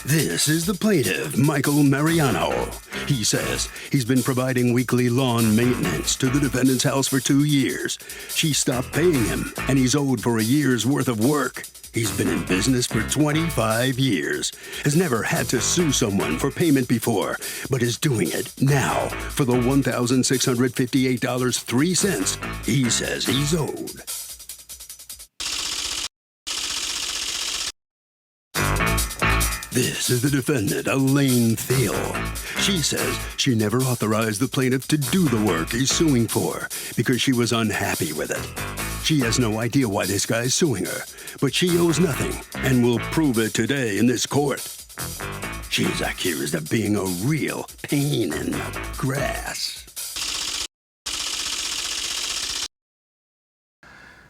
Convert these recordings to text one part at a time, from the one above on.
This is the plaintiff, Michael Mariano. He says he's been providing weekly lawn maintenance to the defendant's house for 2 years. She stopped paying him, and he's owed for a year's worth of work. He's been in business for 25 years, has never had to sue someone for payment before, but is doing it now for the $1,658.03 he says he's owed. This is the defendant, Elaine Thiel. She says she never authorized the plaintiff to do the work he's suing for because she was unhappy with it. She has no idea why this guy's suing her, but she owes nothing and will prove it today in this court. She's accused of being a real pain in the grass.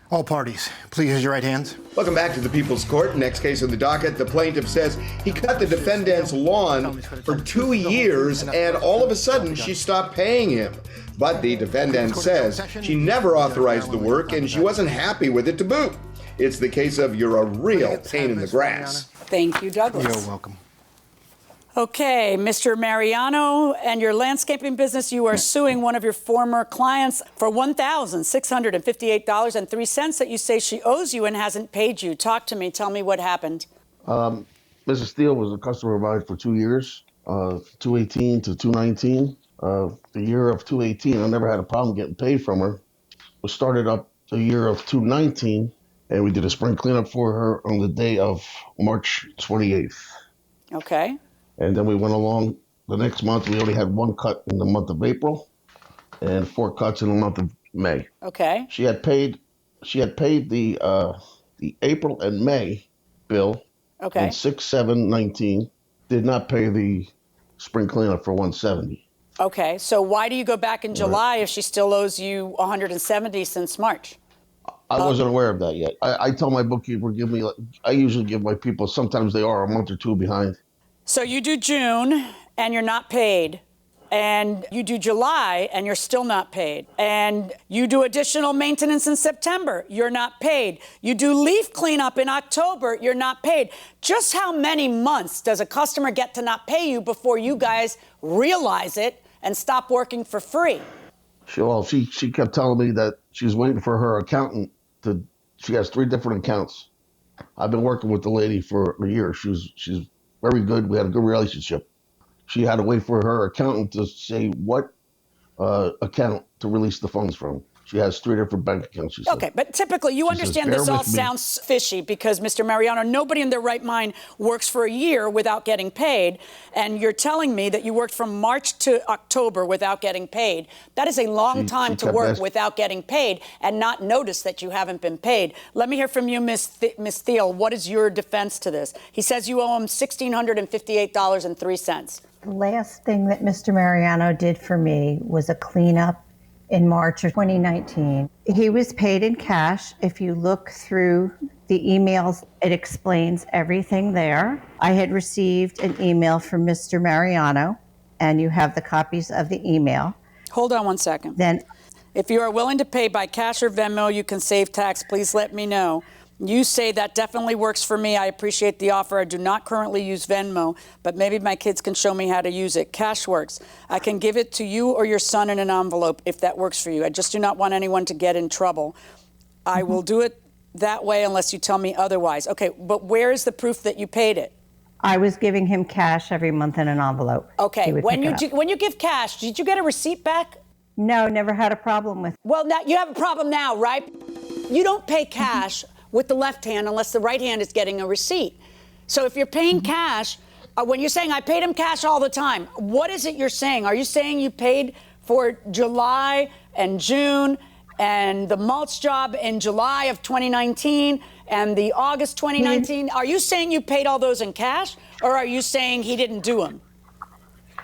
All parties, please raise your right hands. Welcome back to the People's Court. Next case on the docket, the plaintiff says he cut the defendant's lawn for 2 years and all of a sudden she stopped paying him. But the defendant says she never authorized the work and she wasn't happy with it to boot. It's the case of you're a real pain in the grass. Thank you, Douglas. You're welcome. Okay, Mr. Mariano and your landscaping business, you are suing one of your former clients for $1,658.03 that you say she owes you and hasn't paid you. Talk to me. Tell me what happened. Mrs. Steele was a customer of mine for 2 years, 2018 to 2019. The year of 2018, I never had a problem getting paid from her. We started up the year of 2019, and we did a spring cleanup for her on the day of March 28th. Okay. And then we went along the next month. We only had one cut in the month of April and 4 cuts in the month of May. Okay. She had paid the April and May bill. Okay. In 6/7/19, did not pay the spring cleanup for $170. Okay. So why do you go back in July if she still owes you $170 since March? I wasn't aware of that yet. I tell my bookkeeper, I usually give my people, sometimes they are a month or two behind. So you do June and you're not paid, and you do July and you're still not paid, and you do additional maintenance in September, you're not paid. You do leaf cleanup in October, you're not paid. Just how many months does a customer get to not pay you before you guys realize it and stop working for free? She kept telling me that she's waiting for her accountant she has 3 different accounts. I've been working with the lady for a year. She's very good. We had a good relationship. She had to wait for her accountant to say what account to release the funds from. She has 3 different bank accounts, she said. Okay, but typically you understand this all sounds fishy because, Mr. Mariano, nobody in their right mind works for a year without getting paid, and you're telling me that you worked from March to October without getting paid. That is a long time to work without getting paid and not notice that you haven't been paid. Let me hear from you, Ms. Thiel. What is your defense to this? He says you owe him $1,658.03. The last thing that Mr. Mariano did for me was a cleanup in March of 2019. He was paid in cash. If you look through the emails, it explains everything there. I had received an email from Mr. Mariano, and you have the copies of the email. Hold on one second. Then, if you are willing to pay by cash or Venmo, you can save tax. Please let me know. You say that definitely works for me. I appreciate the offer. I do not currently use Venmo, but maybe my kids can show me how to use it. Cash works. I can give it to you or your son in an envelope if that works for you. I just do not want anyone to get in trouble. I will do it that way unless you tell me otherwise. Okay, but where is the proof that you paid it? I was giving him cash every month in an envelope. Okay, when you give cash, did you get a receipt back? No, never had a problem with it. Well, now you have a problem now, right? You don't pay cash with the left hand unless the right hand is getting a receipt. So if you're paying cash, when you're saying I paid him cash all the time, what is it you're saying? Are you saying you paid for July and June and the mulch job in July of 2019 and the August 2019? Are you saying you paid all those in cash, or are you saying he didn't do them?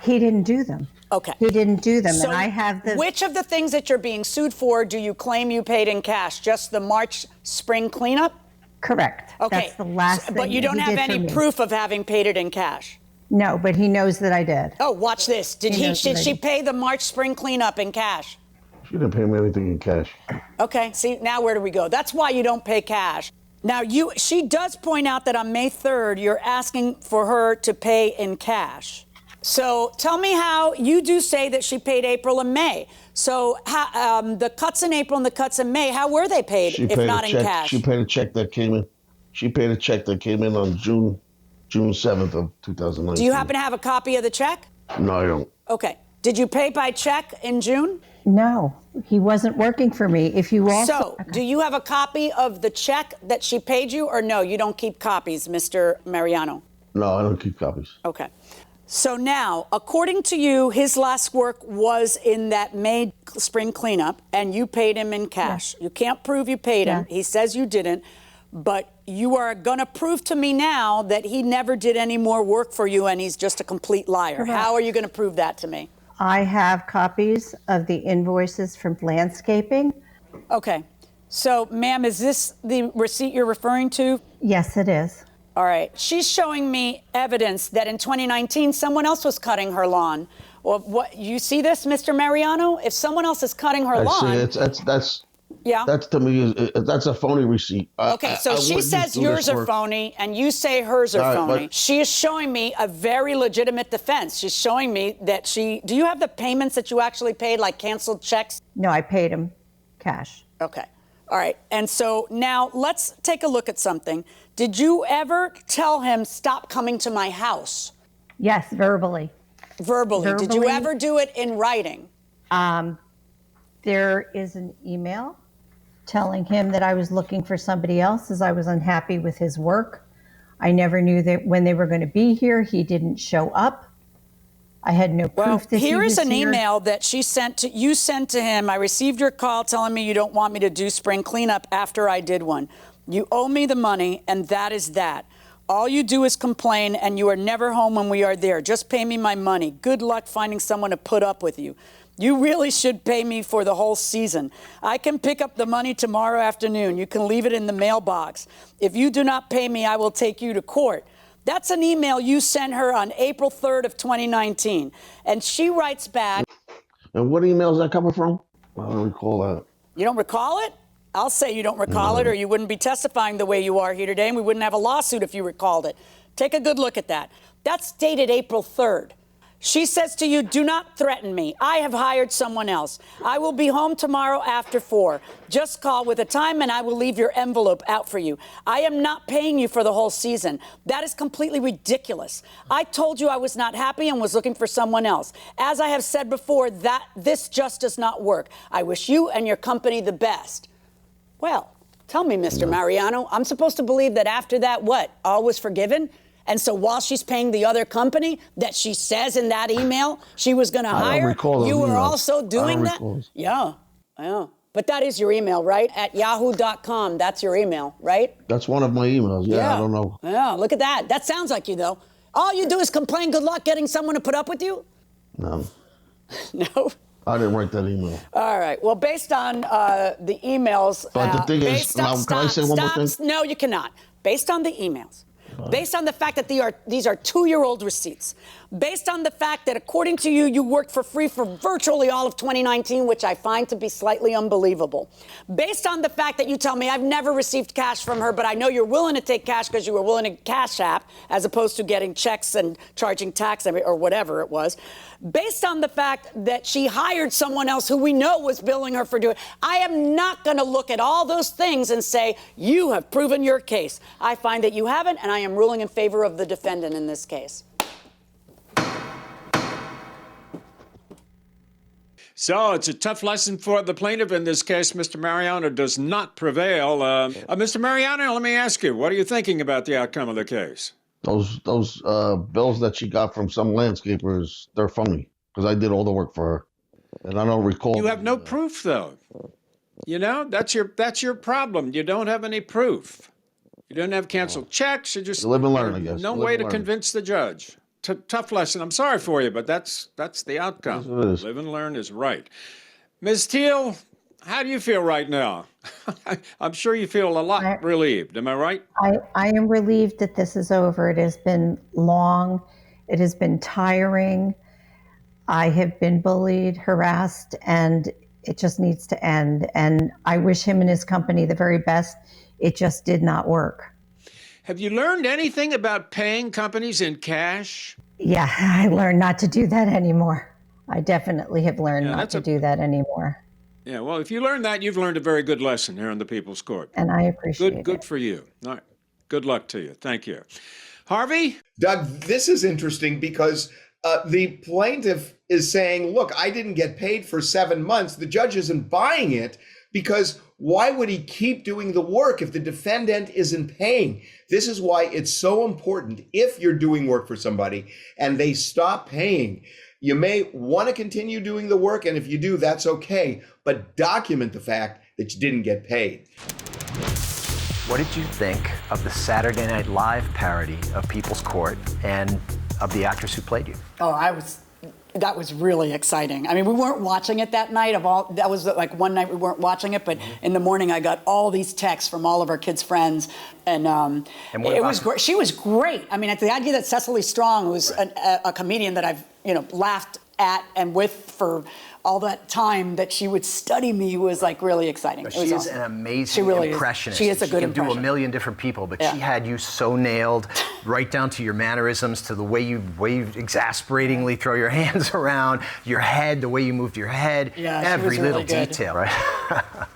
He didn't do them. Okay. He didn't do them, So and I have the... Which of the things that you're being sued for do you claim you paid in cash? Just the March spring cleanup? Correct. Okay. That's the last thing But you don't have any proof of having paid it in cash? No, but he knows that I did. Oh, watch this. Did she pay the March spring cleanup in cash? She didn't pay me anything in cash. Okay. See, now where do we go? That's why you don't pay cash. Now, she does point out that on May 3rd, you're asking for her to pay in cash. So tell me how you do say that she paid April and May. So the cuts in April and the cuts in May, how were they paid if not in cash? She paid a check that came in. She paid a check that came in on June 7th of 2019. Do you happen to have a copy of the check? No, I don't. Okay. Did you pay by check in June? No, he wasn't working for me. If you also... So, do you have a copy of the check that she paid you, or no, you don't keep copies, Mr. Mariano? No, I don't keep copies. Okay. So now, according to you, his last work was in that May spring cleanup, and you paid him in cash. Yeah. You can't prove you paid him. He says you didn't, but you are going to prove to me now that he never did any more work for you and he's just a complete liar. Correct. How are you going to prove that to me? I have copies of the invoices from landscaping. Okay. So, ma'am, is this the receipt you're referring to? Yes, it is. All right. She's showing me evidence that in 2019, someone else was cutting her lawn. Or what? You see this, Mr. Mariano? If someone else is cutting her lawn... I see. That's to me, that's a phony receipt. Okay, so she says yours are phony and you say hers are phony. She is showing me a very legitimate defense. She's showing me that do you have the payments that you actually paid, like canceled checks? No, I paid him cash. Okay. All right. And so now let's take a look at something. Did you ever tell him, stop coming to my house? Yes, verbally. Verbally. Did you ever do it in writing? There is an email telling him that I was looking for somebody else as I was unhappy with his work. I never knew that when they were going to be here. He didn't show up. I had no proof that he was here. Here is an email that you sent to him. I received your call telling me you don't want me to do spring cleanup after I did one. You owe me the money, and that is that. All you do is complain, and you are never home when we are there. Just pay me my money. Good luck finding someone to put up with you. You really should pay me for the whole season. I can pick up the money tomorrow afternoon. You can leave it in the mailbox. If you do not pay me, I will take you to court. That's an email you sent her on April 3rd of 2019. And she writes back. And what email is that coming from? I don't recall that. You don't recall it? I'll say you don't recall it, or you wouldn't be testifying the way you are here today, and we wouldn't have a lawsuit if you recalled it. Take a good look at that. That's dated April 3rd. She says to you, do not threaten me. I have hired someone else. I will be home tomorrow after 4. Just call with a time and I will leave your envelope out for you. I am not paying you for the whole season. That is completely ridiculous. I told you I was not happy and was looking for someone else. As I have said before, this just does not work. I wish you and your company the best. Well, tell me, Mr. Mariano, I'm supposed to believe that after that, what? All was forgiven? And so while she's paying the other company that she says in that email she was going to hire, you were also doing that? Yeah. But that is your email, right? At yahoo.com. That's your email, right? That's one of my emails. Yeah, I don't know. Yeah, look at that. That sounds like you, though. All you do is complain. Good luck getting someone to put up with you? No. No? I didn't write that email. All right. Well, based on the emails. But the thing is, can I say one more thing? No, you cannot. Based on the emails. Based on the fact that these are 2-year-old receipts, based on the fact that, according to you, you worked for free for virtually all of 2019, which I find to be slightly unbelievable, based on the fact that you tell me I've never received cash from her, but I know you're willing to take cash because you were willing to cash app as opposed to getting checks and charging tax or whatever it was, based on the fact that she hired someone else who we know was billing her for doing it, I am not going to look at all those things and say, you have proven your case. I find that you haven't, and I am ruling in favor of the defendant in this case. So it's a tough lesson for the plaintiff in this case. Mr. Mariano does not prevail. Mr. Mariano, let me ask you, what are you thinking about the outcome of the case? Those bills that she got from some landscapers, they're phony because I did all the work for her, and I don't recall. You have no proof, though. You know, that's your problem. You don't have any proof. You don't have canceled checks. You just live and learn, I guess. No way to convince the judge. Tough lesson. I'm sorry for you, but that's the outcome. Yes, it is. Live and learn is right. Ms. Teal, how do you feel right now? I'm sure you feel a lot relieved. Am I right? I am relieved that this is over. It has been long. It has been tiring. I have been bullied, harassed, and it just needs to end. And I wish him and his company the very best. It just did not work. Have you learned anything about paying companies in cash? Yeah, I learned not to do that anymore. I definitely have learned not to do that anymore. Yeah, well, if you learned that, you've learned a very good lesson here in the People's Court. And I appreciate it. Good for you. All right. Good luck to you. Thank you. Harvey? Doug, this is interesting because the plaintiff is saying, look, I didn't get paid for 7 months. The judge isn't buying it because why would he keep doing the work if the defendant isn't paying? This is why it's so important if you're doing work for somebody and they stop paying. You may want to continue doing the work, and if you do, that's okay, but document the fact that you didn't get paid. What did you think of the Saturday Night Live parody of People's Court and of the actress who played you? Oh, that was really exciting. I mean, we weren't watching it that night. That was like one night we weren't watching it, but in the morning I got all these texts from all of our kids' friends, and it was great. She was great. I mean, the idea that Cecily Strong was a comedian that I've laughed at and with for all that time that she would study me was like really exciting. She is an amazing impressionist. She is a good impressionist. She can do a million different people, but she had you so nailed, right down to your mannerisms, to the way you exasperatingly throw your hands around, your head, the way you moved your head, every little detail, right?